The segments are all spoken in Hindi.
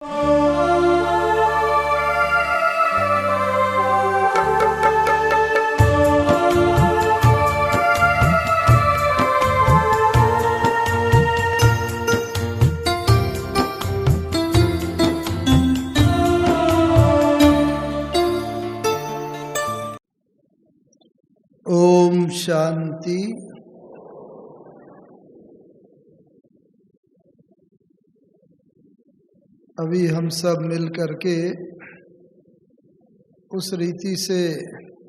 ओम शांति। अभी हम सब मिल करके उस रीति से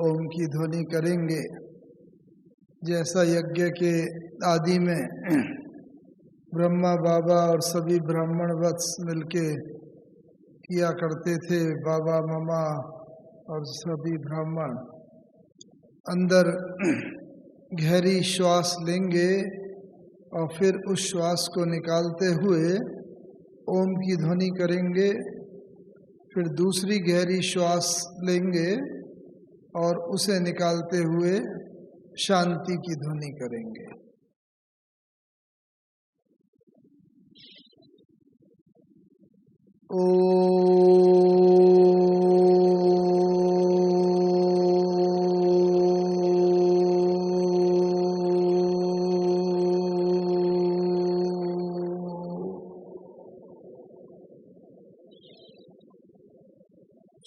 ओम की ध्वनि करेंगे जैसा यज्ञ के आदि में ब्रह्मा बाबा और सभी ब्राह्मण वत्स मिलके किया करते थे। बाबा मामा और सभी ब्राह्मण अंदर गहरी श्वास लेंगे और फिर उस श्वास को निकालते हुए ओम की ध्वनि करेंगे। फिर दूसरी गहरी श्वास लेंगे और उसे निकालते हुए शांति की ध्वनि करेंगे।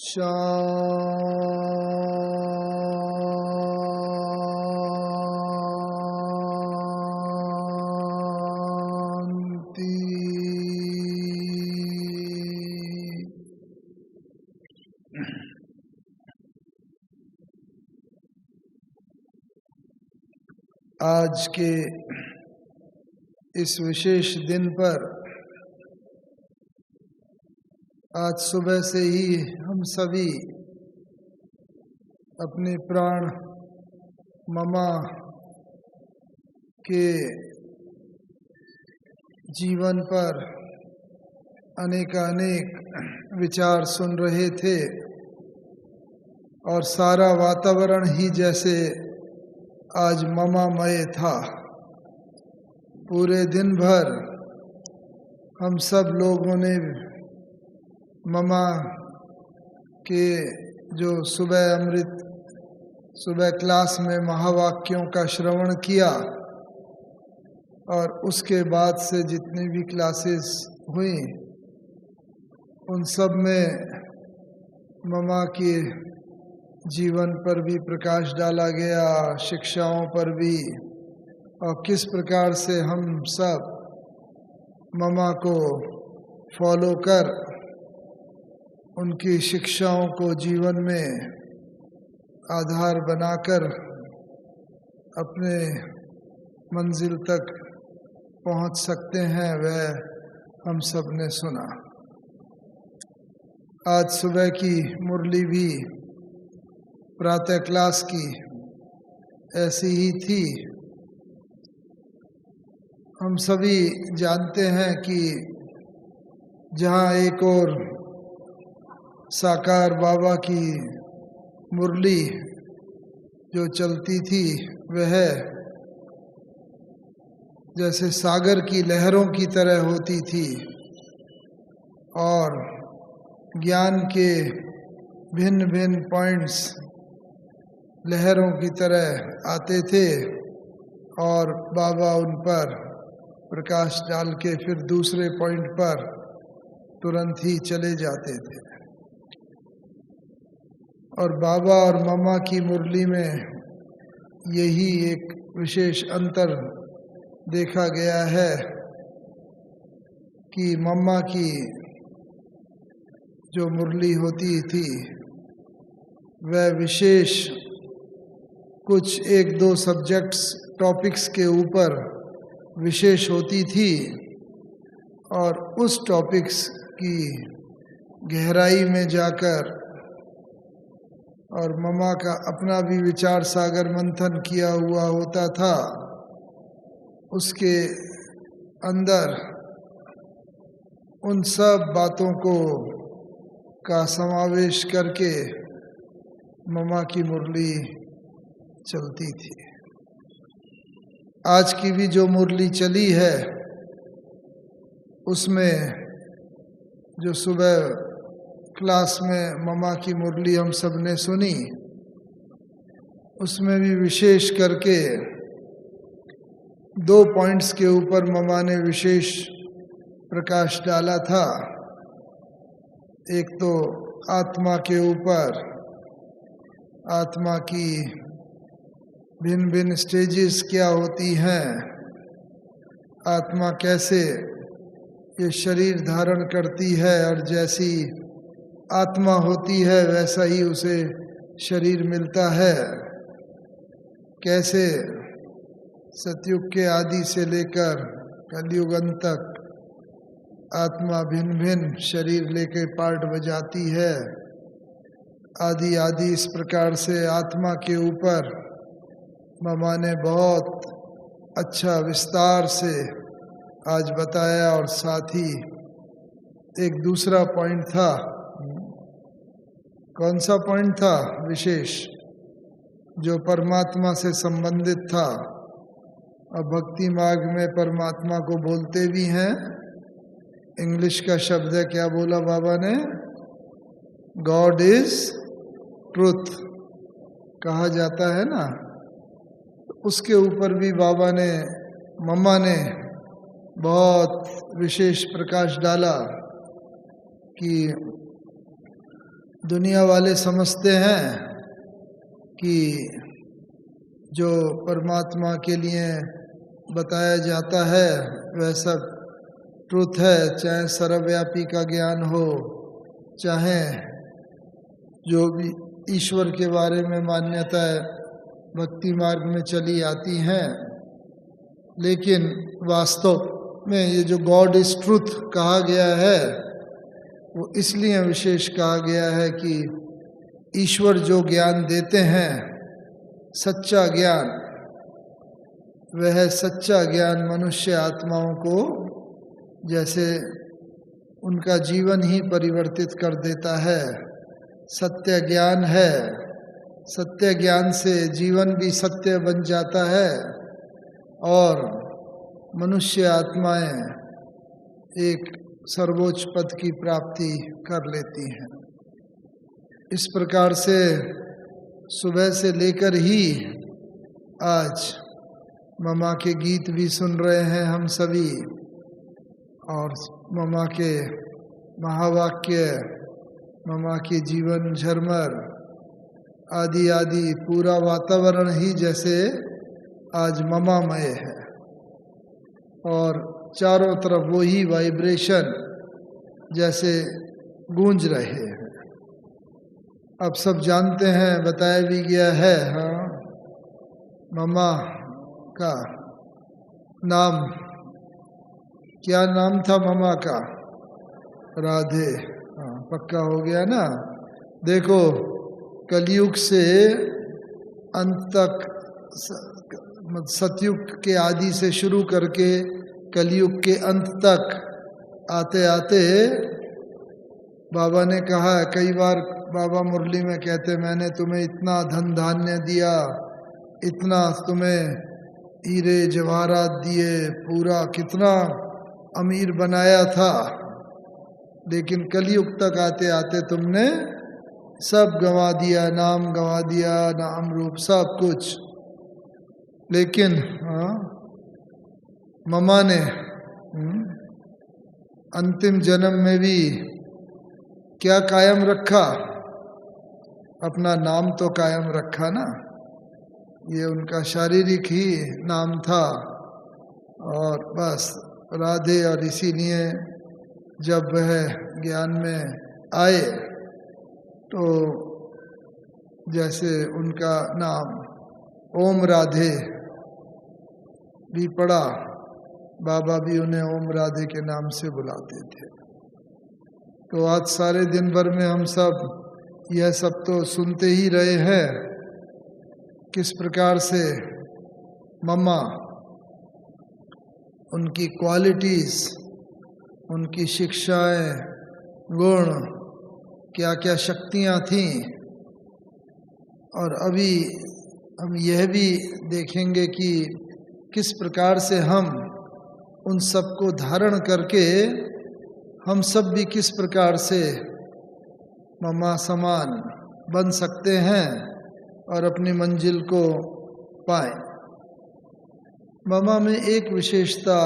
शांति। आज के इस विशेष दिन पर आज सुबह से ही हम सभी अपने प्राण ममा के जीवन पर अनेकानेक विचार सुन रहे थे और सारा वातावरण ही जैसे आज ममामय था। पूरे दिन भर हम सब लोगों ने ममा के जो सुबह क्लास में महावाक्यों का श्रवण किया और उसके बाद से जितनी भी क्लासेस हुई उन सब में ममा के जीवन पर भी प्रकाश डाला गया, शिक्षाओं पर भी, और किस प्रकार से हम सब ममा को फॉलो कर उनकी शिक्षाओं को जीवन में आधार बनाकर अपने मंजिल तक पहुंच सकते हैं, वह हम सब ने सुना। आज सुबह की मुरली भी प्रातः क्लास की ऐसी ही थी। हम सभी जानते हैं कि जहाँ एक और साकार बाबा की मुरली जो चलती थी वह जैसे सागर की लहरों की तरह होती थी और ज्ञान के भिन्न भिन्न पॉइंट्स लहरों की तरह आते थे और बाबा उन पर प्रकाश डाल के फिर दूसरे पॉइंट पर तुरंत ही चले जाते थे। और बाबा और मम्मा की मुरली में यही एक विशेष अंतर देखा गया है कि मम्मा की जो मुरली होती थी वह विशेष कुछ एक दो सब्जेक्ट्स टॉपिक्स के ऊपर विशेष होती थी और उस टॉपिक्स की गहराई में जाकर और मम्मा का अपना भी विचार सागर मंथन किया हुआ होता था। उसके अंदर उन सब बातों को का समावेश करके मम्मा की मुरली चलती थी। आज की भी जो मुरली चली है उसमें जो सुबह क्लास में ममा की मुरली हम सब ने सुनी, उसमें भी विशेष करके 2 पॉइंट्स के ऊपर ममा ने विशेष प्रकाश डाला था। एक तो आत्मा के ऊपर, आत्मा की भिन्न भिन्न स्टेजेस क्या होती हैं, आत्मा कैसे ये शरीर धारण करती है और जैसी आत्मा होती है वैसा ही उसे शरीर मिलता है, कैसे सतयुग के आदि से लेकर कलयुग अंत तक आत्मा भिन्न भिन्न शरीर लेकर पार्ट बजाती है, आदि आदि। इस प्रकार से आत्मा के ऊपर ममा ने बहुत अच्छा विस्तार से आज बताया। और साथ ही एक दूसरा पॉइंट था, कौन सा पॉइंट था विशेष, जो परमात्मा से संबंधित था। और भक्ति मार्ग में परमात्मा को बोलते भी हैं, इंग्लिश का शब्द है, क्या बोला बाबा ने, गॉड इज ट्रुथ कहा जाता है ना। उसके ऊपर भी बाबा ने, मम्मा ने बहुत विशेष प्रकाश डाला कि दुनिया वाले समझते हैं कि जो परमात्मा के लिए बताया जाता है वह सब ट्रुथ है, चाहे सर्वव्यापी का ज्ञान हो, चाहे जो भी ईश्वर के बारे में मान्यता भक्ति मार्ग में चली आती हैं। लेकिन वास्तव में ये जो गॉड इज ट्रुथ कहा गया है वो इसलिए विशेष कहा गया है कि ईश्वर जो ज्ञान देते हैं, सच्चा ज्ञान, वह सच्चा ज्ञान मनुष्य आत्माओं को जैसे उनका जीवन ही परिवर्तित कर देता है। सत्य ज्ञान है, सत्य ज्ञान से जीवन भी सत्य बन जाता है और मनुष्य आत्माएं एक सर्वोच्च पद की प्राप्ति कर लेती हैं। इस प्रकार से सुबह से लेकर ही आज ममा के गीत भी सुन रहे हैं हम सभी, और ममा के महावाक्य, ममा के जीवन झरमर आदि आदि, पूरा वातावरण ही जैसे आज ममामय है और चारों तरफ वही वाइब्रेशन जैसे गूंज रहे हैं। अब सब जानते हैं, बताया भी गया है। हाँ, ममा का नाम, क्या नाम था ममा का, राधे। हाँ, पक्का हो गया ना। देखो, कलयुग से अंत तक, सतयुग के आदि से शुरू करके कलयुग के अंत तक आते आते बाबा ने कहा, कई बार बाबा मुरली में कहते, मैंने तुम्हें इतना धन धान्य दिया, इतना तुम्हें हीरे जवाहरात दिए, पूरा कितना अमीर बनाया था, लेकिन कलयुग तक आते आते तुमने सब गंवा दिया, नाम गंवा दिया, नाम रूप सब कुछ। लेकिन ममा ने अंतिम जन्म में भी क्या कायम रखा, अपना नाम तो कायम रखा ना। ये उनका शारीरिक ही नाम था और बस राधे। और इसीलिए जब वह ज्ञान में आए तो जैसे उनका नाम ओम राधे भी पड़ा, बाबा भी उन्हें ओम राधे के नाम से बुलाते थे। तो आज सारे दिन भर में हम सब यह सब तो सुनते ही रहे हैं, किस प्रकार से मम्मा, उनकी क्वालिटीज, उनकी शिक्षाएं, गुण, क्या क्या शक्तियां थीं। और अभी हम यह भी देखेंगे कि किस प्रकार से हम उन सब को धारण करके हम सब भी किस प्रकार से ममा समान बन सकते हैं और अपनी मंजिल को पाएं। ममा में एक विशेषता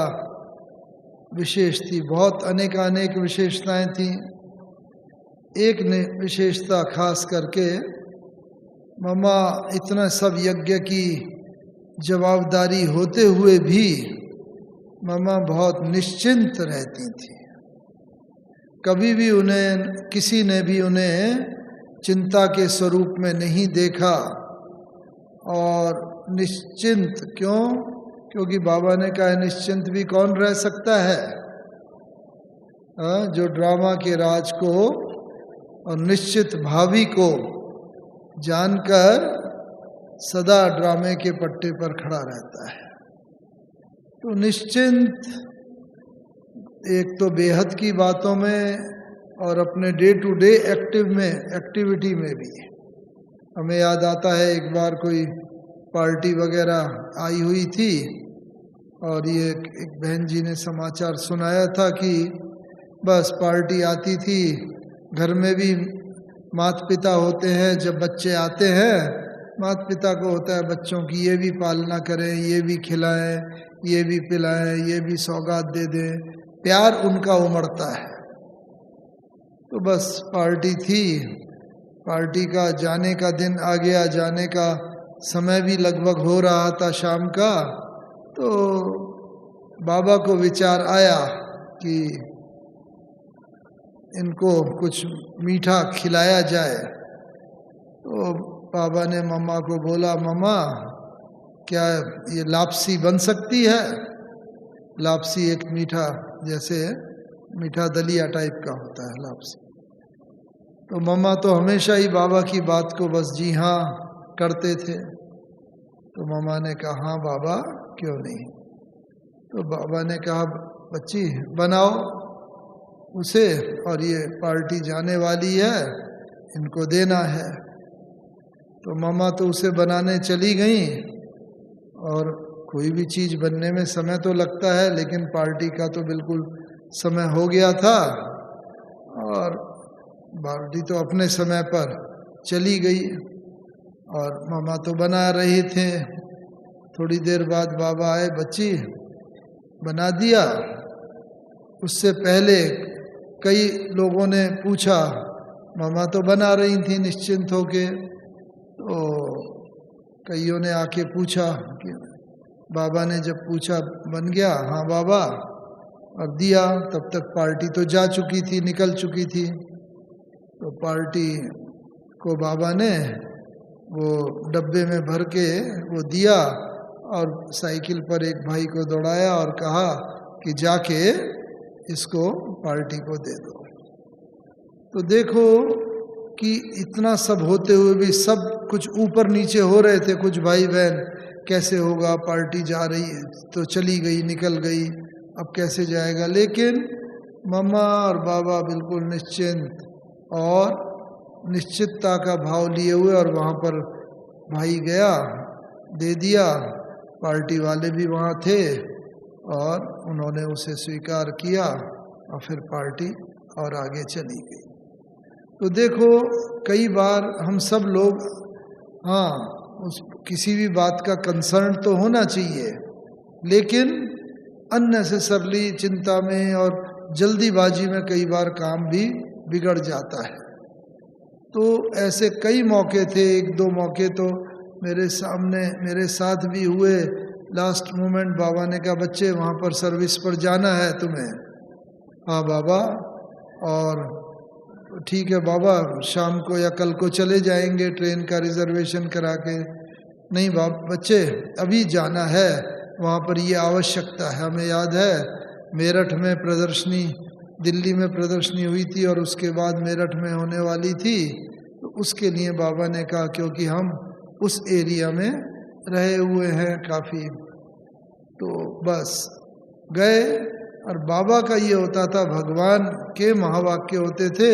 विशेष थी, बहुत अनेक विशेषताएं थी। एक ने विशेषता खास करके, ममा इतना सब यज्ञ की जवाबदारी होते हुए भी ममा बहुत निश्चिंत रहती थी। कभी भी उन्हें किसी ने भी उन्हें चिंता के स्वरूप में नहीं देखा। और निश्चिंत क्यों? क्योंकि बाबा ने कहा निश्चिंत भी कौन रह सकता है? जो ड्रामा के राज को और निश्चित भावी को जानकर सदा ड्रामे के पट्टे पर खड़ा रहता है। तो निश्चिंत एक तो बेहद की बातों में और अपने डे टू डे एक्टिविटी में भी। हमें याद आता है एक बार कोई पार्टी वगैरह आई हुई थी और ये एक बहन जी ने समाचार सुनाया था कि बस पार्टी आती थी, घर में भी माता पिता होते हैं, जब बच्चे आते हैं माता पिता को होता है बच्चों की ये भी पालना करें, ये भी खिलाएं, ये भी पिलाएं, ये भी सौगात दे दें, प्यार उनका उमड़ता है। तो बस पार्टी थी, पार्टी का जाने का दिन आ गया, जाने का समय भी लगभग हो रहा था शाम का। तो बाबा को विचार आया कि इनको कुछ मीठा खिलाया जाए। तो बाबा ने मम्मा को बोला, मम्मा क्या ये लापसी बन सकती है? लापसी एक मीठा, जैसे मीठा दलिया टाइप का होता है लापसी। तो मम्मा तो हमेशा ही बाबा की बात को बस जी हाँ करते थे। तो मम्मा ने कहा हाँ बाबा क्यों नहीं। तो बाबा ने कहा बच्ची बनाओ उसे, और ये पार्टी जाने वाली है, इनको देना है। तो मम्मा तो उसे बनाने चली गई। और कोई भी चीज़ बनने में समय तो लगता है, लेकिन पार्टी का तो बिल्कुल समय हो गया था और पार्टी तो अपने समय पर चली गई और मामा तो बना रहे थे। थोड़ी देर बाद बाबा आए, बच्ची बना दिया। उससे पहले कई लोगों ने पूछा, मामा तो बना रही थी निश्चिंत होके। तो कईयों ने आके पूछा कि बाबा ने जब पूछा बन गया, हाँ बाबा, और दिया। तब तक पार्टी तो जा चुकी थी, निकल चुकी थी। तो पार्टी को बाबा ने वो डब्बे में भर के वो दिया और साइकिल पर एक भाई को दौड़ाया और कहा कि जाके इसको पार्टी को दे दो। तो देखो कि इतना सब होते हुए भी सब कुछ ऊपर नीचे हो रहे थे। कुछ भाई बहन कैसे होगा, पार्टी जा रही है तो चली गई, निकल गई, अब कैसे जाएगा। लेकिन मम्मा और बाबा बिल्कुल निश्चिंत और निश्चितता का भाव लिए हुए, और वहाँ पर भाई गया, दे दिया। पार्टी वाले भी वहाँ थे और उन्होंने उसे स्वीकार किया और फिर पार्टी और आगे चली गई। तो देखो कई बार हम सब लोग, हाँ उस किसी भी बात का कंसर्न तो होना चाहिए, लेकिन अननेसेसरली चिंता में और जल्दीबाजी में कई बार काम भी बिगड़ जाता है। तो ऐसे कई मौके थे, एक दो मौके तो मेरे साथ भी हुए। लास्ट मोमेंट बाबा ने कहा बच्चे वहाँ पर सर्विस पर जाना है तुम्हें। हाँ बाबा, और ठीक है बाबा, शाम को या कल को चले जाएंगे ट्रेन का रिजर्वेशन करा के। नहीं बच्चे अभी जाना है, वहाँ पर ये आवश्यकता है। हमें याद है मेरठ में प्रदर्शनी, दिल्ली में प्रदर्शनी हुई थी और उसके बाद मेरठ में होने वाली थी। तो उसके लिए बाबा ने कहा क्योंकि हम उस एरिया में रहे हुए हैं काफ़ी, तो बस गए। और बाबा का ये होता था, भगवान के महावाक्य होते थे।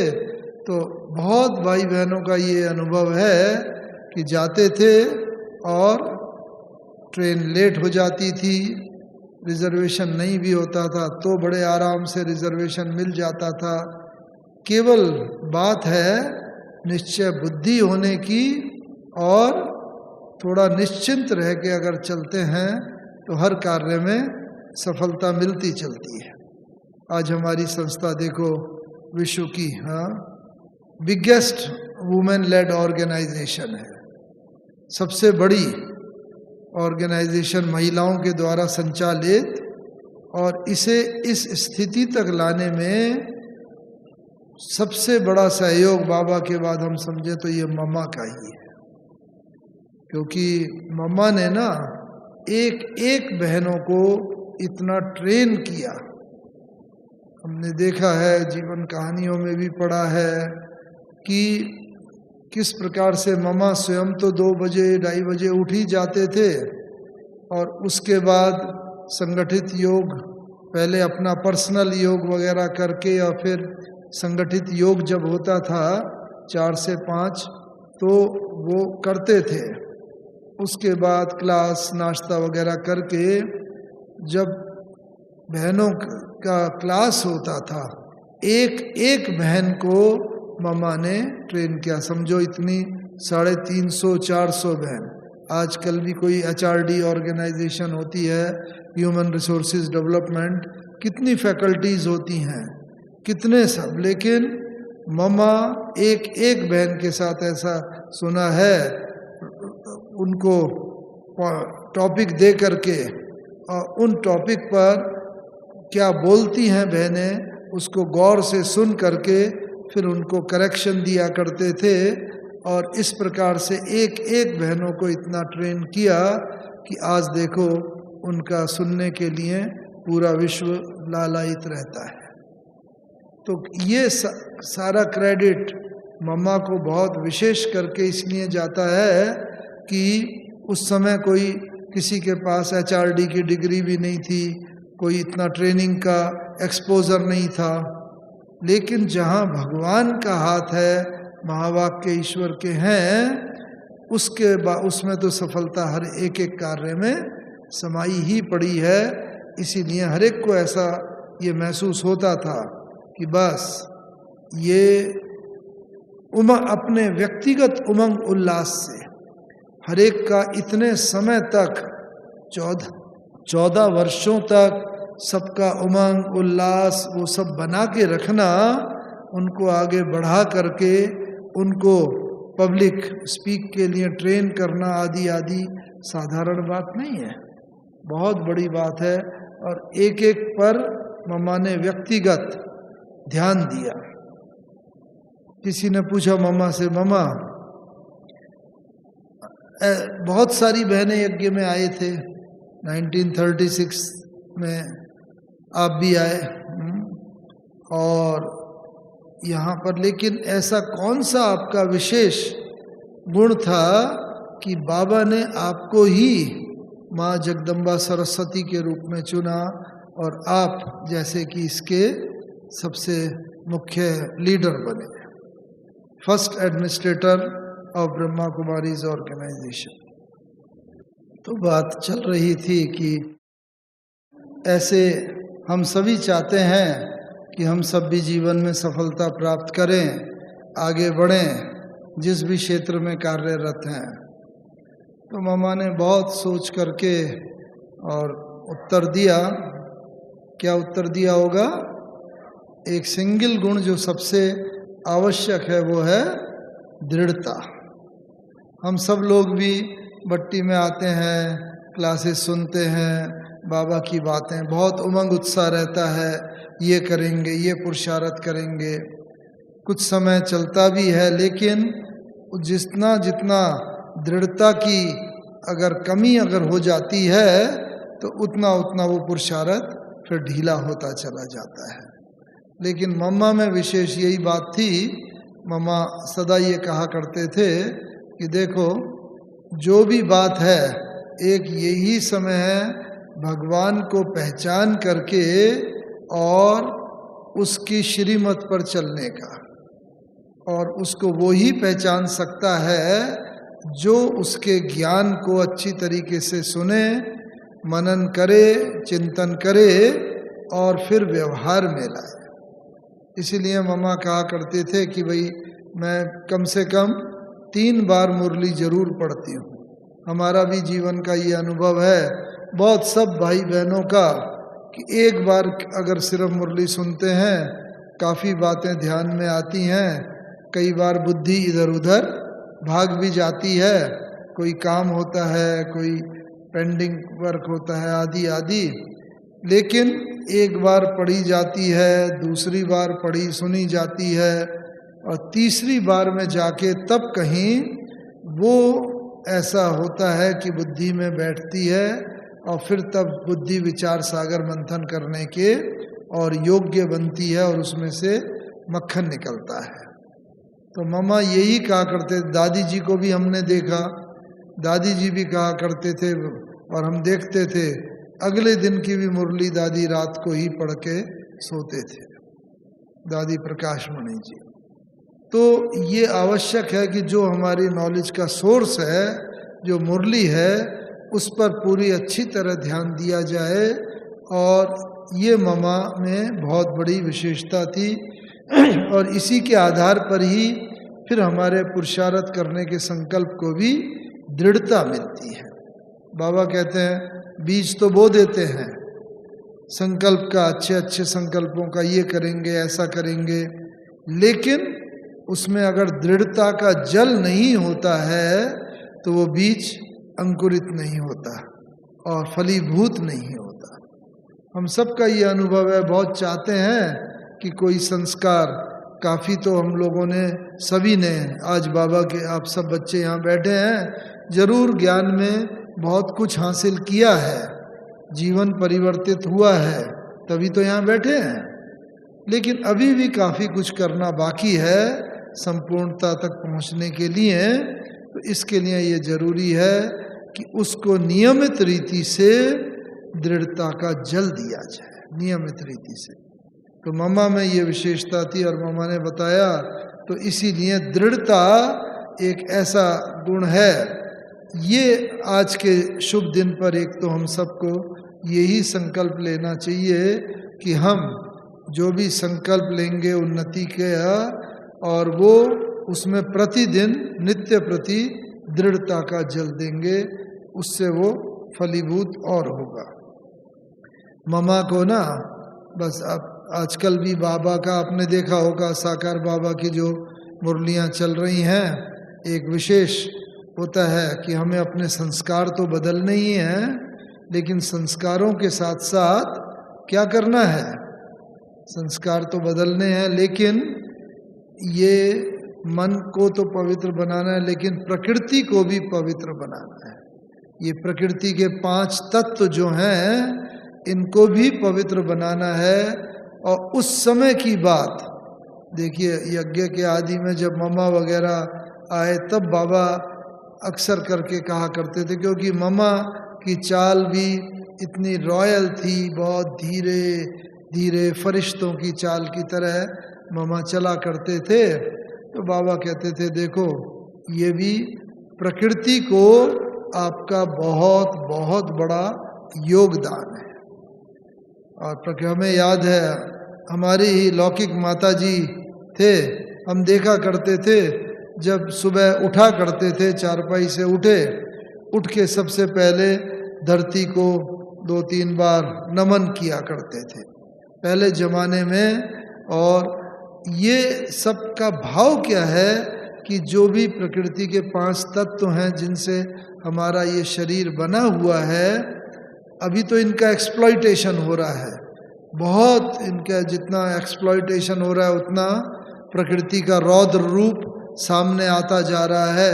तो बहुत भाई बहनों का ये अनुभव है कि जाते थे और ट्रेन लेट हो जाती थी, रिजर्वेशन नहीं भी होता था तो बड़े आराम से रिजर्वेशन मिल जाता था। केवल बात है निश्चय बुद्धि होने की, और थोड़ा निश्चिंत रह के अगर चलते हैं तो हर कार्य में सफलता मिलती चलती है। आज हमारी संस्था देखो विश्व की बिगेस्ट वुमेन लेड ऑर्गेनाइजेशन है, सबसे बड़ी ऑर्गेनाइजेशन महिलाओं के द्वारा संचालित, और इसे इस स्थिति तक लाने में सबसे बड़ा सहयोग बाबा के बाद हम समझे तो ये मम्मा का ही है। क्योंकि मम्मा ने ना एक एक बहनों को इतना ट्रेन किया, हमने देखा है, जीवन कहानियों में भी पढ़ा है कि किस प्रकार से मम्मा स्वयं तो 2 बजे 2:30 बजे उठ ही जाते थे, और उसके बाद संगठित योग, पहले अपना पर्सनल योग वगैरह करके, और फिर संगठित योग जब होता था 4 से 5 तो वो करते थे। उसके बाद क्लास नाश्ता वगैरह करके जब बहनों का क्लास होता था, एक एक बहन को मम्मा ने ट्रेन किया। समझो इतनी 350-400 बहन। आजकल भी कोई HRD ऑर्गेनाइजेशन होती है, ह्यूमन रिसोर्सेज डेवलपमेंट, कितनी फैकल्टीज होती हैं, कितने सब, लेकिन मम्मा एक एक बहन के साथ ऐसा सुना है, उनको टॉपिक दे करके और उन टॉपिक पर क्या बोलती हैं बहनें, उसको गौर से सुन करके फिर उनको करेक्शन दिया करते थे। और इस प्रकार से एक एक बहनों को इतना ट्रेन किया कि आज देखो उनका सुनने के लिए पूरा विश्व लालायित रहता है। तो ये सारा क्रेडिट मम्मा को बहुत विशेष करके इसलिए जाता है कि उस समय कोई किसी के पास HRD की डिग्री भी नहीं थी, कोई इतना ट्रेनिंग का एक्सपोजर नहीं था, लेकिन जहाँ भगवान का हाथ है, महावाक्य ईश्वर के हैं, उसमें तो सफलता हर एक एक कार्य में समाई ही पड़ी है। इसीलिए हर एक को ऐसा ये महसूस होता था कि बस ये अपने व्यक्तिगत उमंग उल्लास से हर एक का इतने समय तक 14 वर्षों तक सबका उमंग उल्लास वो सब बना के रखना, उनको आगे बढ़ा करके उनको पब्लिक स्पीक के लिए ट्रेन करना आदि आदि साधारण बात नहीं है, बहुत बड़ी बात है। और एक एक पर मम्मा ने व्यक्तिगत ध्यान दिया। किसी ने पूछा मम्मा से, मम्मा बहुत सारी बहनें यज्ञ में आए थे 1936 में, आप भी आए और यहाँ पर, लेकिन ऐसा कौन सा आपका विशेष गुण था कि बाबा ने आपको ही माँ जगदम्बा सरस्वती के रूप में चुना और आप जैसे कि इसके सबसे मुख्य लीडर बने, first administrator of Brahma Kumaris organisation. तो बात चल रही थी कि ऐसे हम सभी चाहते हैं कि हम सब भी जीवन में सफलता प्राप्त करें, आगे बढ़ें, जिस भी क्षेत्र में कार्यरत हैं। तो मामा ने बहुत सोच करके और उत्तर दिया। क्या उत्तर दिया होगा? एक सिंगल गुण जो सबसे आवश्यक है वो है दृढ़ता। हम सब लोग भी भट्टी में आते हैं, क्लासेस सुनते हैं, बाबा की बातें, बहुत उमंग उत्साह रहता है, ये करेंगे, ये पुरुषार्थ करेंगे, कुछ समय चलता भी है, लेकिन जितना दृढ़ता की अगर कमी अगर हो जाती है तो उतना वो पुरुषार्थ फिर ढीला होता चला जाता है। लेकिन मम्मा में विशेष यही बात थी, मम्मा सदा ये कहा करते थे कि देखो जो भी बात है, एक यही समय है भगवान को पहचान करके और उसकी श्रीमत पर चलने का, और उसको वो ही पहचान सकता है जो उसके ज्ञान को अच्छी तरीके से सुने मनन करे, चिंतन करे और फिर व्यवहार में लाए। इसीलिए मम्मा कहा करते थे कि भाई मैं कम से कम 3 बार मुरली जरूर पढ़ती हूँ। हमारा भी जीवन का ये अनुभव है, बहुत सब भाई बहनों का, कि एक बार अगर सिर्फ मुरली सुनते हैं काफ़ी बातें ध्यान में आती हैं। कई बार बुद्धि इधर उधर भाग भी जाती है, कोई काम होता है, कोई पेंडिंग वर्क होता है, आदि आदि। लेकिन एक बार पढ़ी जाती है, दूसरी बार पढ़ी सुनी जाती है, और तीसरी बार में जाके तब कहीं वो ऐसा होता है कि बुद्धि में बैठती है, और फिर तब बुद्धि विचार सागर मंथन करने के और योग्य बनती है, और उसमें से मक्खन निकलता है। तो मम्मा यही कहा करते, दादी जी को भी हमने देखा, दादी जी भी कहा करते थे और हम देखते थे। अगले दिन की भी मुरली दादी रात को ही पढ़ के सोते थे, दादी प्रकाश मणि जी। तो ये आवश्यक है कि जो हमारी नॉलेज का सोर्स है, जो मुरली है, उस पर पूरी अच्छी तरह ध्यान दिया जाए। और ये मम्मा में बहुत बड़ी विशेषता थी, और इसी के आधार पर ही फिर हमारे पुरुषार्थ करने के संकल्प को भी दृढ़ता मिलती है। बाबा कहते हैं बीज तो बो देते हैं संकल्प का, अच्छे अच्छे संकल्पों का, ये करेंगे ऐसा करेंगे, लेकिन उसमें अगर दृढ़ता का जल नहीं होता है तो वो बीज अंकुरित नहीं होता और फलीभूत नहीं होता। हम सबका ये अनुभव है, बहुत चाहते हैं कि कोई संस्कार, काफ़ी तो हम लोगों ने, सभी ने, आज बाबा के आप सब बच्चे यहाँ बैठे हैं, जरूर ज्ञान में बहुत कुछ हासिल किया है, जीवन परिवर्तित हुआ है, तभी तो यहाँ बैठे हैं। लेकिन अभी भी काफ़ी कुछ करना बाकी है संपूर्णता तक पहुँचने के लिए। तो इसके लिए ये जरूरी है कि उसको नियमित रीति से दृढ़ता का जल दिया जाए, नियमित रीति से। तो मम्मा में ये विशेषता थी और मम्मा ने बताया, तो इसीलिए दृढ़ता एक ऐसा गुण है। ये आज के शुभ दिन पर एक तो हम सबको यही संकल्प लेना चाहिए कि हम जो भी संकल्प लेंगे उन्नति के, और वो उसमें प्रतिदिन नित्य प्रति दृढ़ता का जल देंगे, उससे वो फलीभूत और होगा। मम्मा को ना बस अब आजकल भी बाबा का आपने देखा होगा, साकार बाबा की जो मुरलियाँ चल रही हैं, एक विशेष होता है कि हमें अपने संस्कार तो बदलने ही हैं, लेकिन संस्कारों के साथ साथ क्या करना है, संस्कार तो बदलने हैं, लेकिन ये मन को तो पवित्र बनाना है, लेकिन प्रकृति को भी पवित्र बनाना है। ये प्रकृति के 5 तत्व जो हैं, इनको भी पवित्र बनाना है। और उस समय की बात देखिए, यज्ञ के आदि में जब मम्मा वगैरह आए, तब बाबा अक्सर करके कहा करते थे, क्योंकि मम्मा की चाल भी इतनी रॉयल थी, बहुत धीरे धीरे फरिश्तों की चाल की तरह मम्मा चला करते थे। तो बाबा कहते थे, देखो ये भी प्रकृति को आपका बहुत बहुत बड़ा योगदान है। और हमें याद है, हमारी ही लौकिक माता जी थे, हम देखा करते थे जब सुबह उठा करते थे, चारपाई से उठ के सबसे पहले धरती को 2-3 बार नमन किया करते थे पहले ज़माने में। और ये सब का भाव क्या है कि जो भी प्रकृति के 5 तत्व हैं जिनसे हमारा ये शरीर बना हुआ है, अभी तो इनका एक्सप्लॉइटेशन हो रहा है, बहुत इनका जितना एक्सप्लॉइटेशन हो रहा है उतना प्रकृति का रौद्र रूप सामने आता जा रहा है।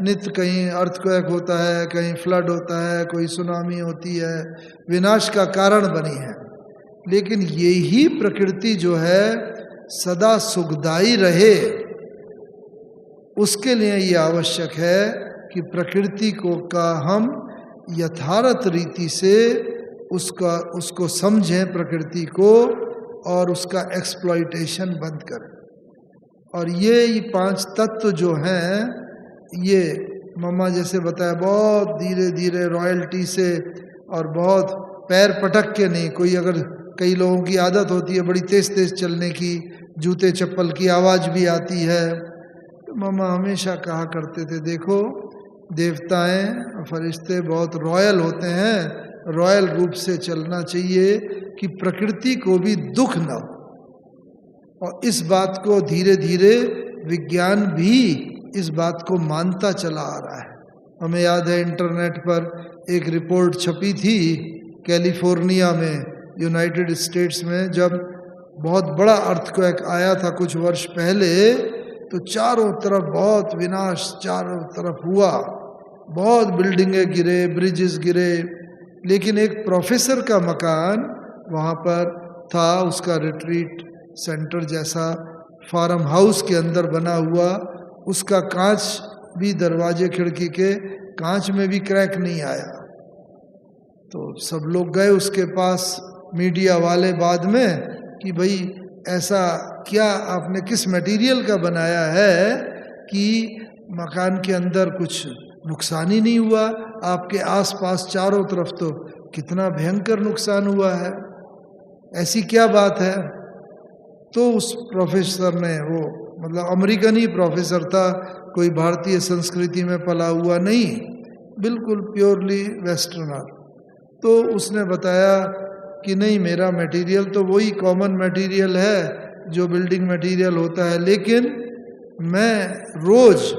नित्य कहीं अर्थक्वेक होता है, कहीं फ्लड होता है, कोई सुनामी होती है, विनाश का कारण बनी है। लेकिन यही प्रकृति जो है सदा सुखदायी रहे, उसके लिए ये आवश्यक है कि प्रकृति का हम यथार्थ रीति से उसको समझें, प्रकृति को, और उसका एक्सप्लॉइटेशन बंद करें। और ये 5 तत्व जो हैं, ये मम्मा जैसे बताया, बहुत धीरे धीरे रॉयल्टी से और बहुत पैर पटक के नहीं। कोई अगर कई लोगों की आदत होती है बड़ी तेज तेज चलने की, जूते चप्पल की आवाज़ भी आती है। तो मामा हमेशा कहा करते थे, देखो देवताएं फरिश्ते बहुत रॉयल होते हैं, रॉयल रूप से चलना चाहिए कि प्रकृति को भी दुख न हो। और इस बात को धीरे धीरे विज्ञान भी इस बात को मानता चला आ रहा है। हमें याद है इंटरनेट पर एक रिपोर्ट छपी थी कैलिफोर्निया में, यूनाइटेड स्टेट्स में, जब बहुत बड़ा अर्थक्वेक आया था कुछ वर्ष पहले, तो चारों तरफ बहुत विनाश चारों तरफ हुआ, बहुत बिल्डिंगें गिरे, ब्रिजेस गिरे। लेकिन एक प्रोफेसर का मकान वहाँ पर था, उसका रिट्रीट सेंटर जैसा फार्म हाउस के अंदर बना हुआ, उसका कांच भी, दरवाजे खिड़की के कांच में भी क्रैक नहीं आया। तो सब लोग गए उसके पास, मीडिया वाले बाद में, कि भाई ऐसा क्या आपने किस मटेरियल का बनाया है कि मकान के अंदर कुछ नुकसान ही नहीं हुआ, आपके आसपास चारों तरफ तो कितना भयंकर नुकसान हुआ है, ऐसी क्या बात है। तो उस प्रोफेसर ने, वो मतलब अमेरिकन ही प्रोफेसर था, कोई भारतीय संस्कृति में पला हुआ नहीं, बिल्कुल प्योरली वेस्टर्नर। तो उसने बताया कि नहीं, मेरा मटेरियल तो वही कॉमन मटेरियल है जो बिल्डिंग मटेरियल होता है, लेकिन मैं रोज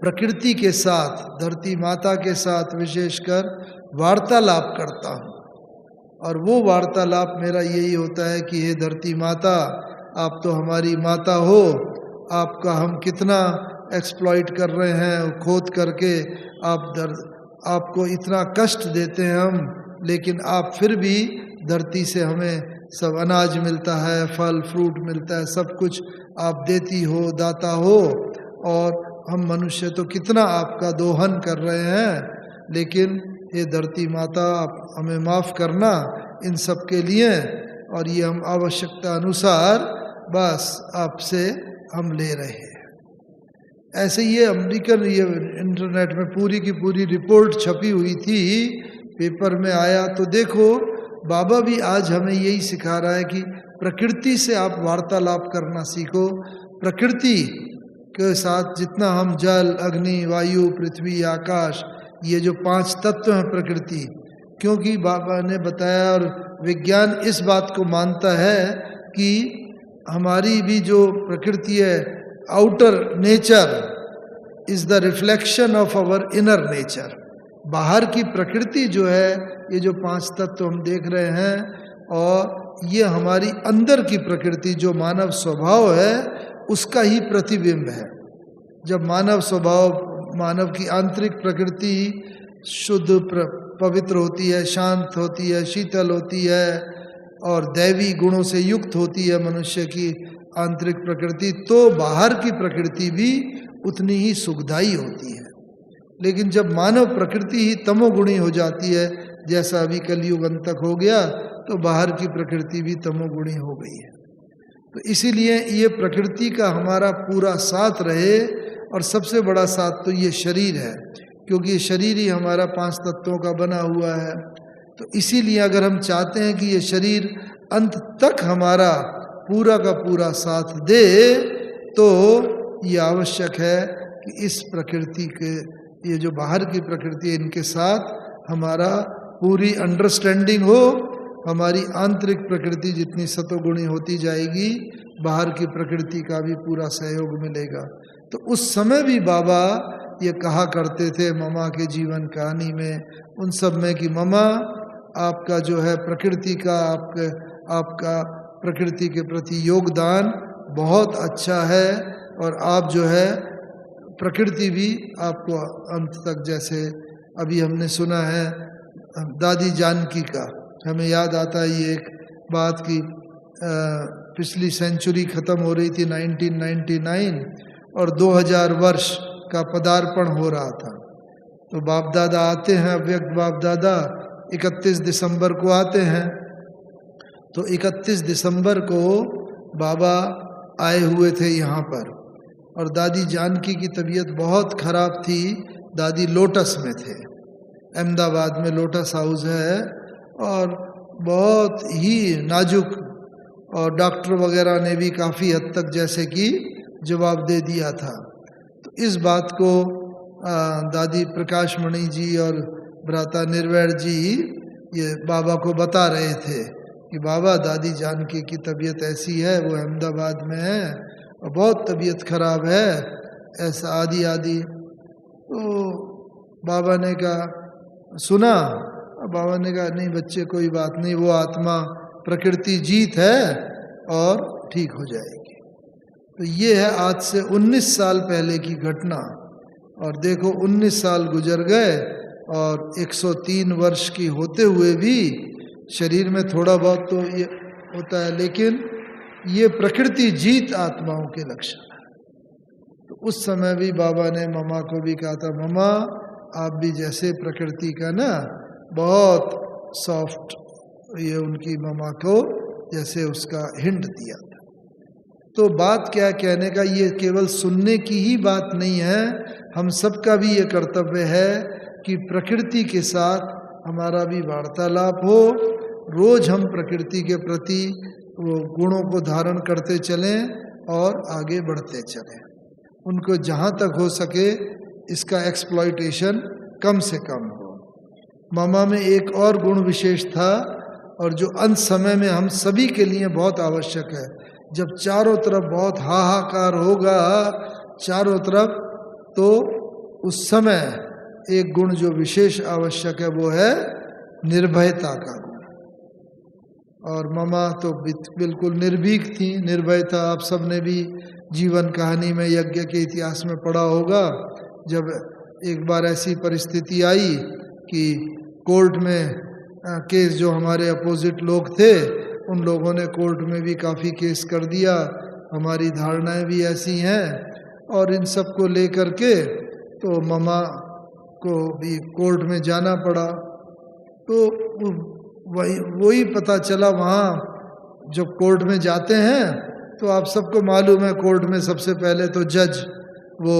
प्रकृति के साथ, धरती माता के साथ विशेषकर वार्तालाप करता हूँ। और वो वार्तालाप मेरा यही होता है कि हे धरती माता, आप तो हमारी माता हो, आपका हम कितना एक्सप्लॉइट कर रहे हैं, खोद करके आपको इतना कष्ट देते हैं हम, लेकिन आप फिर भी धरती से हमें सब अनाज मिलता है, फल फ्रूट मिलता है, सब कुछ आप देती हो, दाता हो, और हम मनुष्य तो कितना आपका दोहन कर रहे हैं। लेकिन ये धरती माता, आप हमें माफ़ करना इन सब के लिए, और ये हम आवश्यकता अनुसार बस आपसे हम ले रहे हैं। ऐसे ये अमेरिकन, ये इंटरनेट में पूरी की पूरी रिपोर्ट छपी हुई थी, पेपर में आया। तो देखो, बाबा भी आज हमें यही सिखा रहा है कि प्रकृति से आप वार्तालाप करना सीखो। प्रकृति के साथ जितना हम जल, अग्नि, वायु, पृथ्वी, आकाश, ये जो 5 तत्व हैं प्रकृति, क्योंकि बाबा ने बताया और विज्ञान इस बात को मानता है कि हमारी भी जो प्रकृति है, outer nature is the reflection of our inner nature. बाहर की प्रकृति जो है, ये जो 5 तत्व हम देख रहे हैं, और ये हमारी अंदर की प्रकृति जो मानव स्वभाव है, उसका ही प्रतिबिंब है। जब मानव स्वभाव, मानव की आंतरिक प्रकृति शुद्ध पवित्र होती है, शांत होती है, शीतल होती है, और दैवी गुणों से युक्त होती है मनुष्य की आंतरिक प्रकृति, तो बाहर की प्रकृति भी उतनी ही सुखदायी होती है। लेकिन जब मानव प्रकृति ही तमोगुणी हो जाती है, जैसा अभी कलयुग अंत तक हो गया, तो बाहर की प्रकृति भी तमोगुणी हो गई है। तो इसीलिए ये प्रकृति का हमारा पूरा साथ रहे, और सबसे बड़ा साथ तो ये शरीर है, क्योंकि ये शरीर ही हमारा 5 तत्वों का बना हुआ है। तो इसीलिए अगर हम चाहते हैं कि ये शरीर अंत तक हमारा पूरा का पूरा साथ दे, तो ये आवश्यक है कि इस प्रकृति के, ये जो बाहर की प्रकृति है, इनके साथ हमारा पूरी अंडरस्टैंडिंग हो। हमारी आंतरिक प्रकृति जितनी सतोगुणी होती जाएगी, बाहर की प्रकृति का भी पूरा सहयोग मिलेगा। तो उस समय भी बाबा ये कहा करते थे ममा के जीवन कहानी में, उन सब में, कि ममा, आपका जो है प्रकृति का, आपका प्रकृति के प्रति योगदान बहुत अच्छा है, और आप जो है प्रकृति भी आपको अंत तक, जैसे अभी हमने सुना है दादी जानकी का, हमें याद आता है ये एक बात की, पिछली सेंचुरी ख़त्म हो रही थी 1999, और 2000 वर्ष का पदार्पण हो रहा था। तो बाप दादा आते हैं, अव्यक्त बाप दादा 31 दिसंबर को आते हैं। तो 31 दिसंबर को बाबा आए हुए थे यहाँ पर, और दादी जानकी की तबीयत बहुत खराब थी, दादी लोटस में थे। अहमदाबाद में लोटस हाउस है और बहुत ही नाजुक, और डॉक्टर वगैरह ने भी काफ़ी हद तक जैसे कि जवाब दे दिया था। तो इस बात को दादी प्रकाश मणि जी और भ्राता निर्वैर जी ये बाबा को बता रहे थे कि बाबा दादी जानकी की तबीयत ऐसी है, वो अहमदाबाद में है और बहुत तबीयत खराब है, ऐसा आदि आदि। तो बाबा ने कहा सुना, बाबा ने कहा नहीं बच्चे कोई बात नहीं, वो आत्मा प्रकृति जीत है और ठीक हो जाएगी। तो ये है आज से 19 साल पहले की घटना, और देखो 19 साल गुजर गए और 103 वर्ष की होते हुए भी शरीर में थोड़ा बहुत तो ये होता है, लेकिन ये प्रकृति जीत आत्माओं के लक्षण है। तो उस समय भी बाबा ने मम्मा को भी कहा था, मम्मा आप भी जैसे प्रकृति का ना बहुत सॉफ्ट, ये उनकी मम्मा को जैसे उसका हिंट दिया था। तो बात क्या कहने का, ये केवल सुनने की ही बात नहीं है, हम सबका भी ये कर्तव्य है कि प्रकृति के साथ हमारा भी वार्तालाप हो, रोज हम प्रकृति के प्रति वो गुणों को धारण करते चलें और आगे बढ़ते चलें, उनको जहाँ तक हो सके इसका एक्सप्लॉइटेशन कम से कम हो। मामा में एक और गुण विशेष था, और जो अंत समय में हम सभी के लिए बहुत आवश्यक है, जब चारों तरफ बहुत हाहाकार होगा चारों तरफ, तो उस समय एक गुण जो विशेष आवश्यक है वो है निर्भयता का गुण। और मामा तो बिल्कुल निर्भीक थी, निर्भयता आप सब ने भी जीवन कहानी में यज्ञ के इतिहास में पढ़ा होगा। जब एक बार ऐसी परिस्थिति आई कि कोर्ट में केस, जो हमारे अपोजिट लोग थे उन लोगों ने कोर्ट में भी काफ़ी केस कर दिया, हमारी धारणाएं भी ऐसी हैं, और इन सब को लेकर के तो मामा को भी कोर्ट में जाना पड़ा। तो वही पता चला, वहाँ जब कोर्ट में जाते हैं तो आप सबको मालूम है कोर्ट में सबसे पहले तो जज वो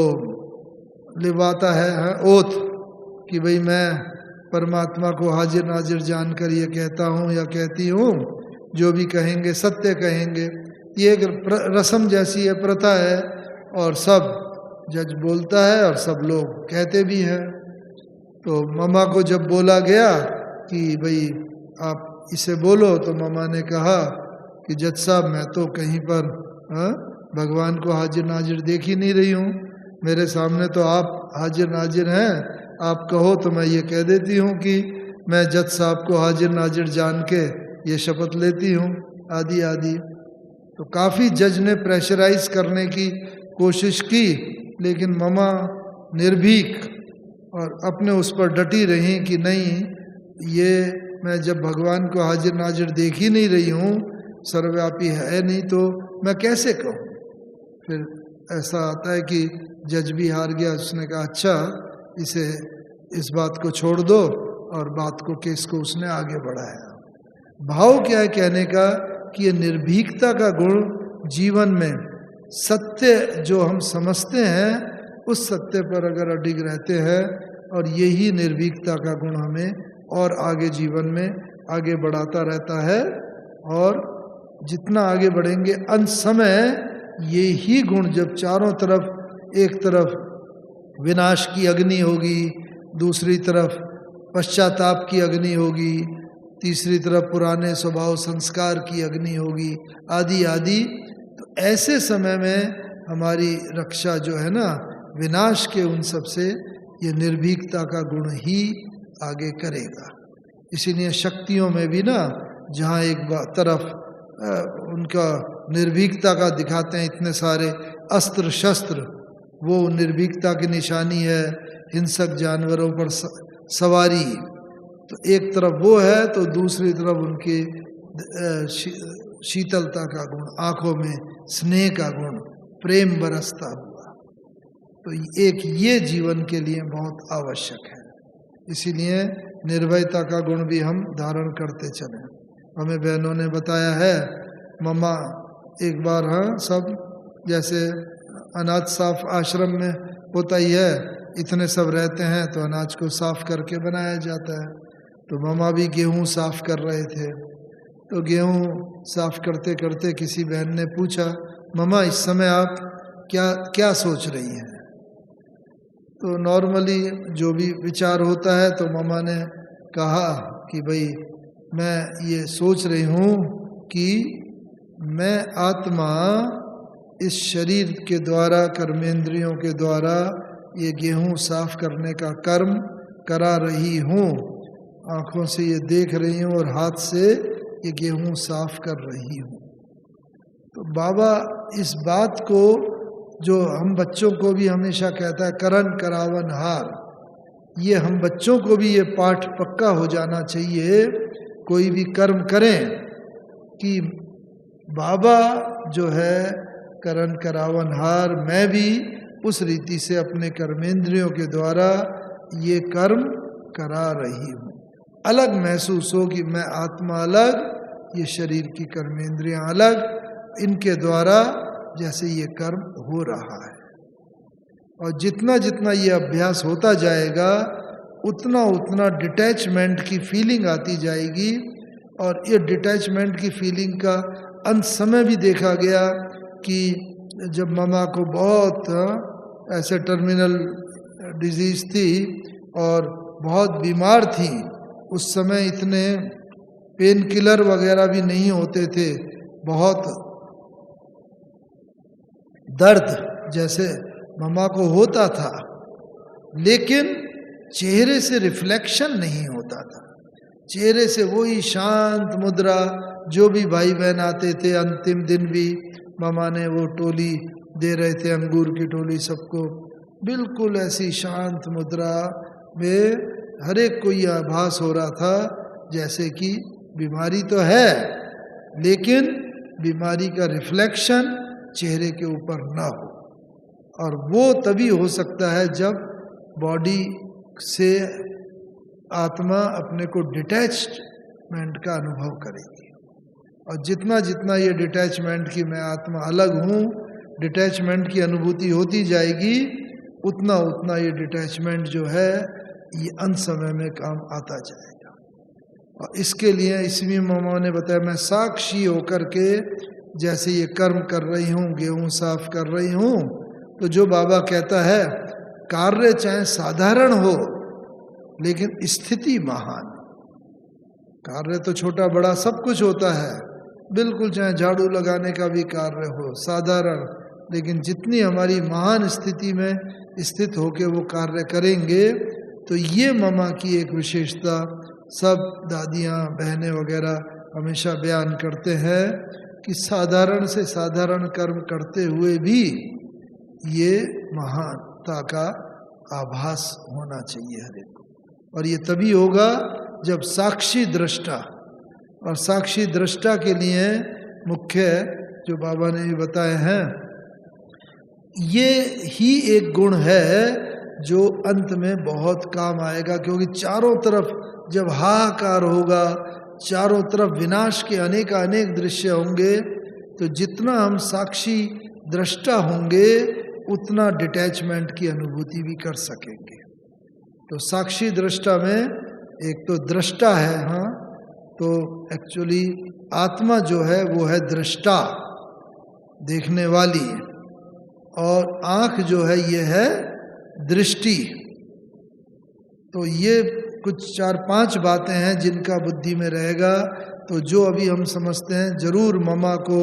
लिवाता है ओथ कि भाई मैं परमात्मा को हाजिर नाजिर जानकर ये कहता हूँ या कहती हूँ, जो भी कहेंगे सत्य कहेंगे। ये एक रस्म जैसी है, प्रथा है, और सब जज बोलता है और सब लोग कहते भी हैं। तो मामा को जब बोला गया कि भाई आप इसे बोलो, तो मामा ने कहा कि जज साहब मैं तो कहीं पर भगवान को हाजिर नाजिर देख ही नहीं रही हूँ, मेरे सामने तो आप हाजिर नाजिर हैं, आप कहो तो मैं ये कह देती हूँ कि मैं जज साहब को हाजिर नाजिर जान के ये शपथ लेती हूँ, आदि आदि। तो काफ़ी जज ने प्रेशराइज करने की कोशिश की, लेकिन मामा निर्भीक और अपने उस पर डटी रही कि नहीं, ये मैं जब भगवान को हाजिर नाजिर देख ही नहीं रही हूँ, सर्वव्यापी है नहीं, तो मैं कैसे कहूँ। फिर ऐसा आता है कि जज भी हार गया, उसने कहा अच्छा इसे इस बात को छोड़ दो, और बात को केस को उसने आगे बढ़ाया। भाव क्या है कहने का कि ये निर्भीकता का गुण जीवन में सत्य जो हम समझते हैं उस सत्य पर अगर अडिग रहते हैं, और यही निर्भीकता का गुण हमें और आगे जीवन में आगे बढ़ाता रहता है, और जितना आगे बढ़ेंगे अंत समय ये ही गुण जब चारों तरफ, एक तरफ विनाश की अग्नि होगी, दूसरी तरफ पश्चाताप की अग्नि होगी, तीसरी तरफ पुराने स्वभाव संस्कार की अग्नि होगी, आदि आदि। तो ऐसे समय में हमारी रक्षा जो है ना विनाश के उन सब से, ये निर्भीकता का गुण ही आगे करेगा। इसीलिए शक्तियों में भी ना, जहाँ एक तरफ उनका निर्भीकता का दिखाते हैं इतने सारे अस्त्र शस्त्र, वो निर्भीकता की निशानी है, हिंसक जानवरों पर सवारी। तो एक तरफ वो है तो दूसरी तरफ उनके शीतलता का गुण, आंखों में स्नेह का गुण, प्रेम बरसता हुआ। तो एक ये जीवन के लिए बहुत आवश्यक है। इसीलिए निर्भयता का गुण भी हम धारण करते चलें। हमें बहनों ने बताया है, मम्मा एक बार, हाँ सब जैसे अनाथ साफ आश्रम में होता ही है, इतने सब रहते हैं तो अनाज को साफ करके बनाया जाता है। तो ममा भी गेहूं साफ कर रहे थे। तो गेहूं साफ करते करते किसी बहन ने पूछा, ममा इस समय आप क्या क्या सोच रही हैं? तो नॉर्मली जो भी विचार होता है, तो ममा ने कहा कि भाई मैं ये सोच रही हूँ कि मैं आत्मा इस शरीर के द्वारा, कर्मेंद्रियों के द्वारा ये गेहूं साफ करने का कर्म करा रही हूँ। आँखों से ये देख रही हूँ और हाथ से ये गेहूं साफ कर रही हूँ। तो बाबा इस बात को, जो हम बच्चों को भी हमेशा कहता है करन करावन हार, ये हम बच्चों को भी ये पाठ पक्का हो जाना चाहिए, कोई भी कर्म करें कि बाबा जो है करन करावन हार, मैं भी उस रीति से अपने कर्मेंद्रियों के द्वारा ये कर्म करा रही हूँ। अलग महसूस हो कि मैं आत्मा अलग, ये शरीर की कर्मेंद्रियां अलग, इनके द्वारा जैसे ये कर्म हो रहा है। और जितना जितना ये अभ्यास होता जाएगा उतना उतना डिटैचमेंट की फीलिंग आती जाएगी। और ये डिटैचमेंट की फीलिंग का अंत समय भी देखा गया कि जब ममा को बहुत ऐसे टर्मिनल डिजीज थी और बहुत बीमार थी, उस समय इतने पेन किलर वगैरह भी नहीं होते थे, बहुत दर्द जैसे ममा को होता था, लेकिन चेहरे से रिफ्लेक्शन नहीं होता था। चेहरे से वही शांत मुद्रा, जो भी भाई बहन आते थे, अंतिम दिन भी ममा ने वो टोली दे रहे थे, अंगूर की टोली सबको, बिल्कुल ऐसी शांत मुद्रा में हर एक को यह आभास हो रहा था जैसे कि बीमारी तो है, लेकिन बीमारी का रिफ्लेक्शन चेहरे के ऊपर ना हो। और वो तभी हो सकता है जब बॉडी से आत्मा अपने को डिटैचमेंट का अनुभव करेगी। और जितना जितना ये डिटैचमेंट की मैं आत्मा अलग हूँ, डिटैचमेंट की अनुभूति होती जाएगी, उतना उतना ये डिटैचमेंट जो है ये अंत समय में काम आता जाएगा। और इसके लिए इसमें ममा ने बताया, मैं साक्षी होकर के जैसे ये कर्म कर रही हूँ, गेहूं साफ कर रही हूँ, तो जो बाबा कहता है कार्य चाहे साधारण हो लेकिन स्थिति महान। कार्य तो छोटा बड़ा सब कुछ होता है, बिल्कुल चाहे झाड़ू लगाने का भी कार्य हो साधारण, लेकिन जितनी हमारी महान स्थिति में स्थित होके वो कार्य करेंगे, तो ये ममा की एक विशेषता सब दादियाँ बहनें वगैरह हमेशा बयान करते हैं कि साधारण से साधारण कर्म करते हुए भी ये महानता का आभास होना चाहिए हर एक को। और ये तभी होगा जब साक्षी दृष्टा, और साक्षी दृष्टा के लिए मुख्य जो बाबा ने भी बताए हैं, ये ही एक गुण है जो अंत में बहुत काम आएगा। क्योंकि चारों तरफ जब हाहाकार होगा, चारों तरफ विनाश के अनेक अनेक दृश्य होंगे, तो जितना हम साक्षी दृष्टा होंगे उतना डिटैचमेंट की अनुभूति भी कर सकेंगे। तो साक्षी दृष्टा में एक तो दृष्टा है, हाँ, तो एक्चुअली आत्मा जो है वो है दृष्टा, देखने वाली, और आँख जो है ये है दृष्टि। तो ये कुछ 4-5 बातें हैं जिनका बुद्धि में रहेगा। तो जो अभी हम समझते हैं, जरूर ममा को,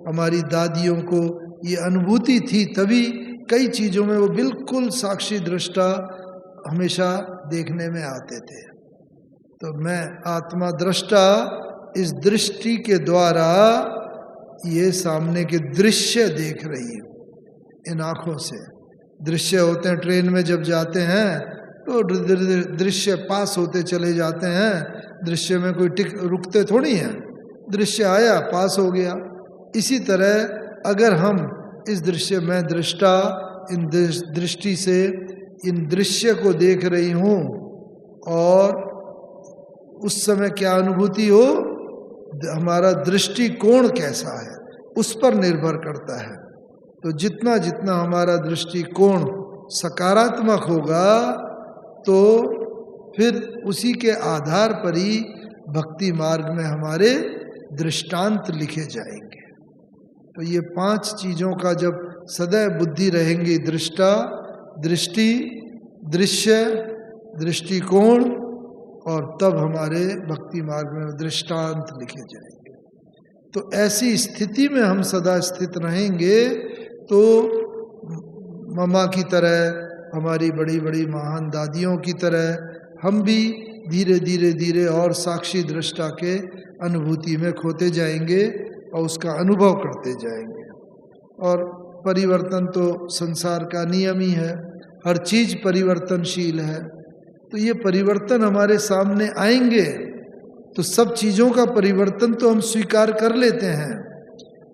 हमारी दादियों को ये अनुभूति थी, तभी कई चीज़ों में वो बिल्कुल साक्षी दृष्टा हमेशा देखने में आते थे। तो मैं आत्मा दृष्टा, इस दृष्टि के द्वारा ये सामने के दृश्य देख रही हूँ। इन आँखों से दृश्य होते हैं, ट्रेन में जब जाते हैं तो दृश्य पास होते चले जाते हैं, दृश्य में कोई रुकते थोड़ी हैं, दृश्य आया पास हो गया। इसी तरह अगर हम इस दृश्य में दृष्टा, इन दृष्टि से इन दृश्य को देख रही हूँ, और उस समय क्या अनुभूति हो, हमारा दृष्टिकोण कैसा है उस पर निर्भर करता है। तो जितना जितना हमारा दृष्टिकोण सकारात्मक होगा तो फिर उसी के आधार पर ही भक्ति मार्ग में हमारे दृष्टांत लिखे जाएंगे। तो ये 5 चीजों का जब सदैव बुद्धि रहेंगी, दृष्टा, दृष्टि, दृश्य, दृष्टिकोण, और तब हमारे भक्ति मार्ग में दृष्टांत लिखे जाएंगे। तो ऐसी स्थिति में हम सदा स्थित रहेंगे तो ममा की तरह, हमारी बड़ी बड़ी महान दादियों की तरह हम भी धीरे धीरे धीरे और साक्षी दृष्टा के अनुभूति में खोते जाएंगे और उसका अनुभव करते जाएंगे। और परिवर्तन तो संसार का नियम ही है, हर चीज परिवर्तनशील है। तो ये परिवर्तन हमारे सामने आएंगे तो सब चीजों का परिवर्तन तो हम स्वीकार कर लेते हैं,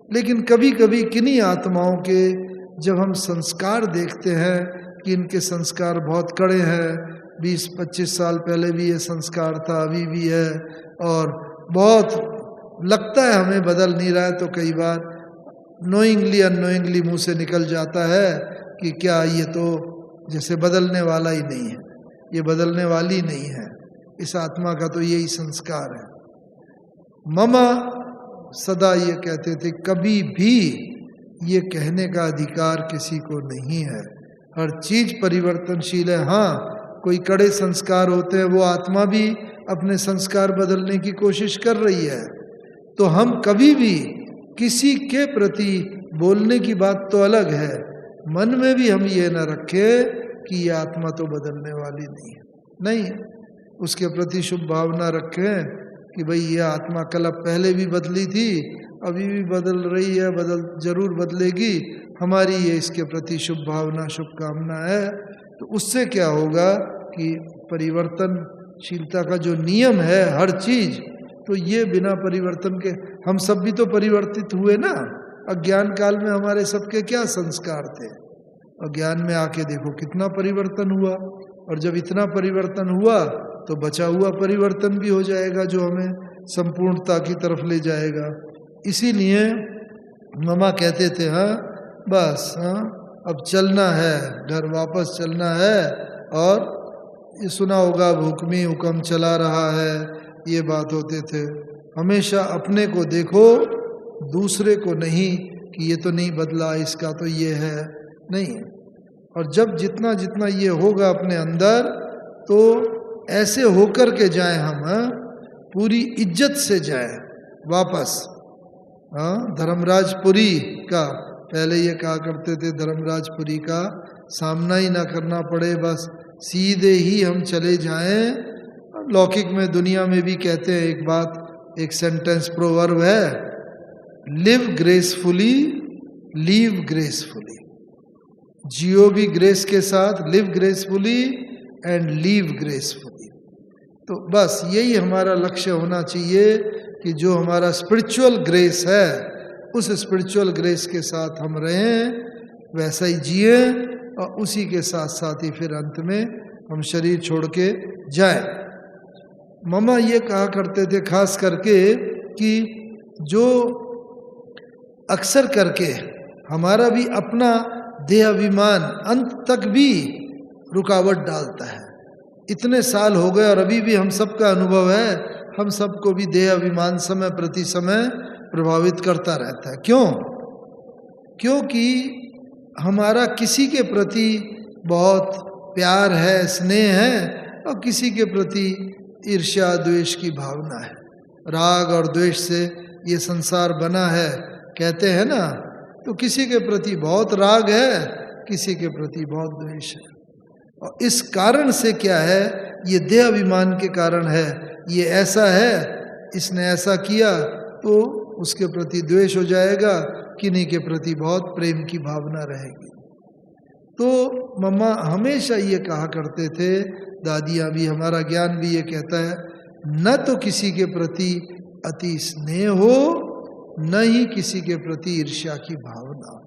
लेकिन कभी कभी किन्हीं आत्माओं के जब हम संस्कार देखते हैं कि इनके संस्कार बहुत कड़े हैं, 20-25 साल पहले भी ये संस्कार था, अभी भी है, और बहुत लगता है हमें बदल नहीं रहा है, तो कई बार नोइंगली अननोइंगली मुंह से निकल जाता है कि क्या ये तो जैसे बदलने वाला ही नहीं है, ये बदलने वाली नहीं है, इस आत्मा का तो यही संस्कार है। ममा सदा ये कहते थे कभी भी ये कहने का अधिकार किसी को नहीं है, हर चीज परिवर्तनशील है। हाँ, कोई कड़े संस्कार होते हैं, वो आत्मा भी अपने संस्कार बदलने की कोशिश कर रही है। तो हम कभी भी किसी के प्रति बोलने की बात तो अलग है, मन में भी हम ये न रखें कि ये आत्मा तो बदलने वाली नहीं, उसके प्रति शुभ भावना रखें कि भाई ये आत्मा कल पहले भी बदली थी, अभी भी बदल रही है, जरूर बदलेगी, हमारी ये इसके प्रति शुभ भावना शुभकामना है। तो उससे क्या होगा कि परिवर्तनशीलता का जो नियम है हर चीज, तो ये बिना परिवर्तन के हम सब भी तो परिवर्तित हुए ना। अज्ञान काल में हमारे सबके क्या संस्कार थे, अज्ञान में आके देखो कितना परिवर्तन हुआ, और जब इतना परिवर्तन हुआ तो बचा हुआ परिवर्तन भी हो जाएगा जो हमें संपूर्णता की तरफ ले जाएगा। इसीलिए ममा कहते थे हाँ बस, हाँ अब चलना है, घर वापस चलना है। और ये सुना होगा हुक्मी हुक्म चला रहा है, ये बात होते थे। हमेशा अपने को देखो, दूसरे को नहीं कि ये तो नहीं बदला, इसका तो ये है, नहीं। और जब जितना जितना ये होगा अपने अंदर, तो ऐसे होकर के जाए हम, पूरी इज्जत से जाए वापस। धर्मराजपुरी का पहले ये कहा करते थे, धर्मराजपुरी का सामना ही ना करना पड़े, बस सीधे ही हम चले जाएं। लौकिक में दुनिया में भी कहते हैं एक बात, एक सेंटेंस प्रोवर्ब है, लिव ग्रेसफुली लीव ग्रेसफुली। जियो भी ग्रेस के साथ, live gracefully and leave gracefully. तो बस यही हमारा लक्ष्य होना चाहिए कि जो हमारा स्पिरिचुअल ग्रेस है, उस स्पिरिचुअल ग्रेस के साथ हम रहें, वैसा ही जिए, और उसी के साथ साथ ही फिर अंत में हम शरीर छोड़ के जाए। ममा ये कहा करते थे खास करके कि जो अक्सर करके हमारा भी अपना देह अभिमान अंत तक भी रुकावट डालता है। इतने साल हो गए और अभी भी हम सबका अनुभव है, हम सबको भी देह अभिमान समय प्रति समय प्रभावित करता रहता है। क्यों? क्योंकि हमारा किसी के प्रति बहुत प्यार है, स्नेह है, और किसी के प्रति ईर्ष्या द्वेष की भावना है। राग और द्वेष से ये संसार बना है, कहते हैं ना। तो किसी के प्रति बहुत राग है, किसी के प्रति बहुत द्वेष है। और इस कारण से क्या है, ये देह अभिमान के कारण है। ये ऐसा है, इसने ऐसा किया, तो उसके प्रति द्वेष हो जाएगा, किन्हीं के प्रति बहुत प्रेम की भावना रहेगी। तो मम्मा हमेशा ये कहा करते थे, दादियाँ भी, हमारा ज्ञान भी ये कहता है, न तो किसी के प्रति अति स्नेह हो, न ही किसी के प्रति ईर्ष्या की भावना,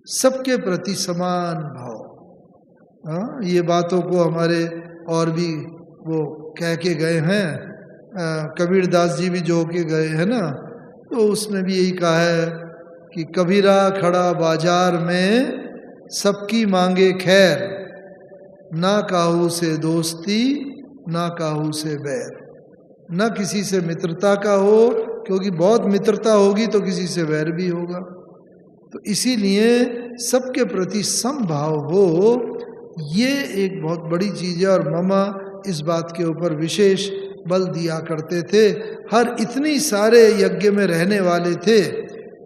सबके प्रति समान भाव। ये बातों को हमारे और भी वो कह के गए हैं, कबीर दास जी भी जो के गए हैं ना, तो उसने भी यही कहा है कि कबीरा खड़ा बाजार में सबकी मांगे खैर, ना काहू से दोस्ती ना काहू से बैर, न किसी से मित्रता का हो, क्योंकि बहुत मित्रता होगी तो किसी से वैर भी होगा। तो इसीलिए सबके प्रति समभाव हो, ये एक बहुत बड़ी चीज़ है। और मामा इस बात के ऊपर विशेष बल दिया करते थे। हर इतनी सारे यज्ञ में रहने वाले थे,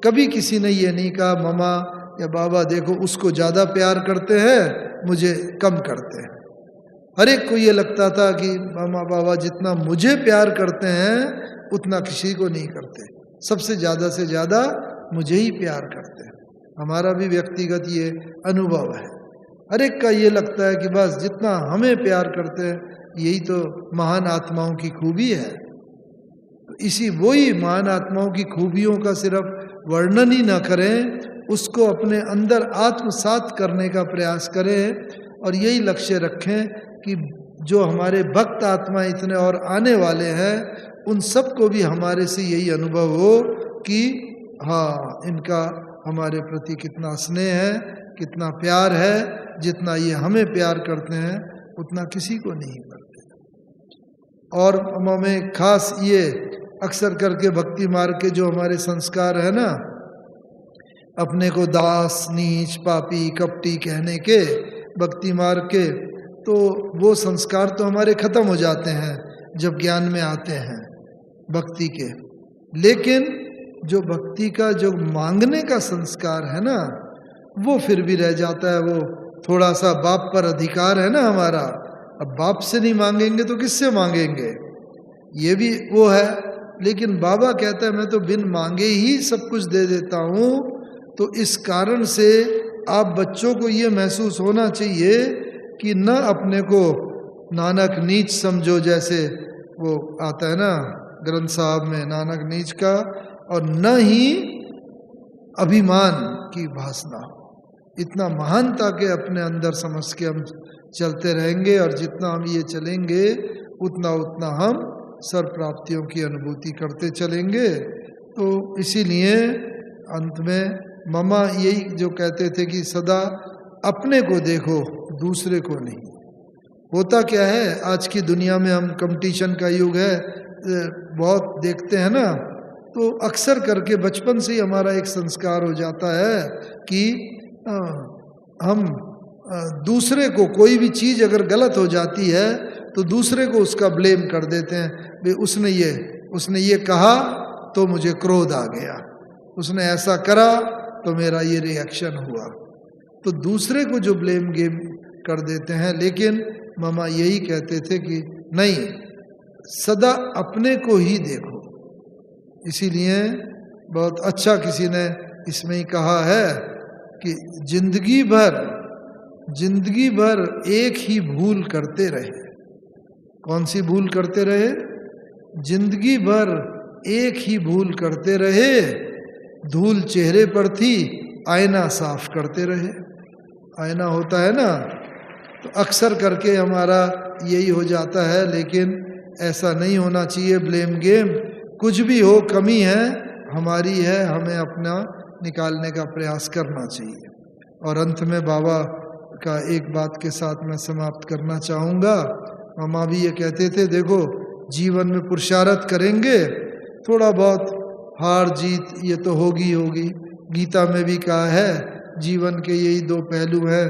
कभी किसी ने ये नहीं कहा मामा या बाबा देखो उसको ज़्यादा प्यार करते हैं, मुझे कम करते हैं। हर एक को ये लगता था कि मामा बाबा जितना मुझे प्यार करते हैं उतना किसी को नहीं करते, सबसे ज़्यादा से ज़्यादा मुझे ही प्यार करते हैं। हमारा भी व्यक्तिगत ये अनुभव है। हर एक का ये लगता है कि बस जितना हमें प्यार करते हैं, यही तो महान आत्माओं की खूबी है। तो इसी वही महान आत्माओं की खूबियों का सिर्फ वर्णन ही ना करें, उसको अपने अंदर आत्मसात करने का प्रयास करें और यही लक्ष्य रखें कि जो हमारे भक्त आत्मा इतने और आने वाले हैं, उन सबको भी हमारे से यही अनुभव हो कि हाँ, इनका हमारे प्रति कितना स्नेह है, कितना प्यार है। जितना ये हमें प्यार करते हैं उतना किसी को नहीं करते। और हमें खास ये अक्सर करके भक्ति मार्ग के जो हमारे संस्कार है ना, अपने को दास, नीच, पापी, कपटी कहने के भक्ति मार्ग के, तो वो संस्कार तो हमारे खत्म हो जाते हैं जब ज्ञान में आते हैं भक्ति के। लेकिन जो भक्ति का जो मांगने का संस्कार है ना, वो फिर भी रह जाता है। वो थोड़ा सा बाप पर अधिकार है ना हमारा। अब बाप से नहीं मांगेंगे तो किससे मांगेंगे, ये भी वो है। लेकिन बाबा कहता है मैं तो बिन मांगे ही सब कुछ दे देता हूँ। तो इस कारण से आप बच्चों को ये महसूस होना चाहिए कि न अपने को नानक नीच समझो, जैसे वो आता है ना ग्रंथ साहब में नानक नीच का, और न ही अभिमान की भासना। इतना महानता के अपने अंदर समझ के हम चलते रहेंगे, और जितना हम ये चलेंगे उतना उतना हम सर्व प्राप्तियों की अनुभूति करते चलेंगे। तो इसीलिए अंत में ममा यही जो कहते थे कि सदा अपने को देखो, दूसरे को नहीं। होता क्या है आज की दुनिया में, हम कंपटीशन का युग है, बहुत देखते हैं ना, तो अक्सर करके बचपन से ही हमारा एक संस्कार हो जाता है कि हम दूसरे को, कोई भी चीज़ अगर गलत हो जाती है तो दूसरे को उसका ब्लेम कर देते हैं। भाई उसने ये कहा तो मुझे क्रोध आ गया, उसने ऐसा करा तो मेरा ये रिएक्शन हुआ। तो दूसरे को जो ब्लेम गेम कर देते हैं। लेकिन मामा यही कहते थे कि नहीं, सदा अपने को ही देखो। इसीलिए बहुत अच्छा किसी ने इसमें ही कहा है कि जिंदगी भर एक ही भूल करते रहे। कौन सी भूल करते रहे? जिंदगी भर एक ही भूल करते रहे, धूल चेहरे पर थी, आईना साफ करते रहे। आईना होता है ना, तो अक्सर करके हमारा यही हो जाता है। लेकिन ऐसा नहीं होना चाहिए। ब्लेम गेम कुछ भी हो, कमी है हमारी है, हमें अपना निकालने का प्रयास करना चाहिए। और अंत में बाबा का एक बात के साथ मैं समाप्त करना चाहूँगा। मामा भी ये कहते थे, देखो जीवन में पुरुषार्थ करेंगे, थोड़ा बहुत हार जीत ये तो होगी। गीता में भी कहा है जीवन के यही दो पहलू हैं,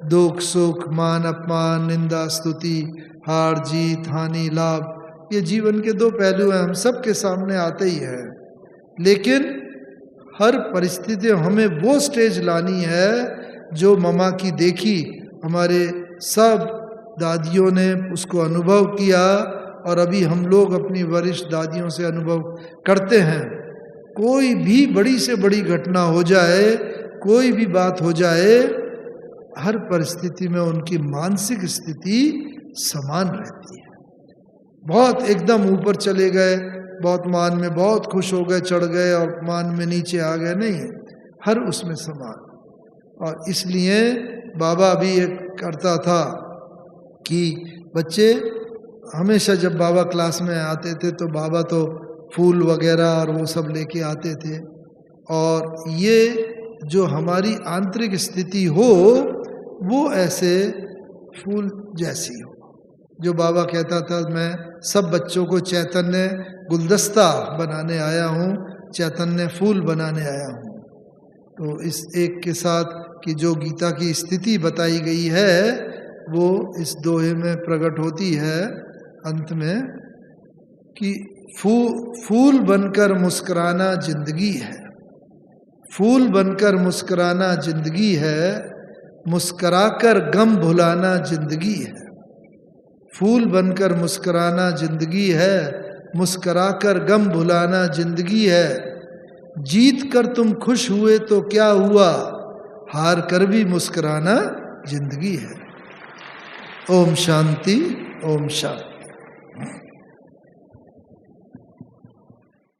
दुख सुख, मान अपमान, निंदा स्तुति, हार जीत, हानि लाभ। ये जीवन के दो पहलू हैं, हम सब के सामने आते ही हैं। लेकिन हर परिस्थिति हमें वो स्टेज लानी है जो ममा की देखी, हमारे सब दादियों ने उसको अनुभव किया, और अभी हम लोग अपनी वरिष्ठ दादियों से अनुभव करते हैं। कोई भी बड़ी से बड़ी घटना हो जाए, कोई भी बात हो जाए, हर परिस्थिति में उनकी मानसिक स्थिति समान रहती है। बहुत एकदम ऊपर चले गए, बहुत मान में बहुत खुश हो गए, चढ़ गए, और मान में नीचे आ गए, नहीं, हर उसमें समान। और इसलिए बाबा भी एक करता था कि बच्चे हमेशा जब बाबा क्लास में आते थे तो बाबा तो फूल वगैरह और वो सब लेके आते थे। और ये जो हमारी आंतरिक स्थिति हो, वो ऐसे फूल जैसी हो। जो बाबा कहता था मैं सब बच्चों को चैतन्य गुलदस्ता बनाने आया हूँ, चैतन्य फूल बनाने आया हूँ। तो इस एक के साथ कि जो गीता की स्थिति बताई गई है वो इस दोहे में प्रकट होती है अंत में कि फूल बनकर मुस्कुराना जिंदगी है, फूल बनकर मुस्कुराना जिंदगी है, मुस्कुराकर गम भुलाना जिंदगी है। फूल बनकर मुस्कुराना जिंदगी है, मुस्कुराकर गम भुलाना जिंदगी है। जीत कर तुम खुश हुए तो क्या हुआ, हार कर भी मुस्कुराना जिंदगी है। ओम शांति, ओम शांति।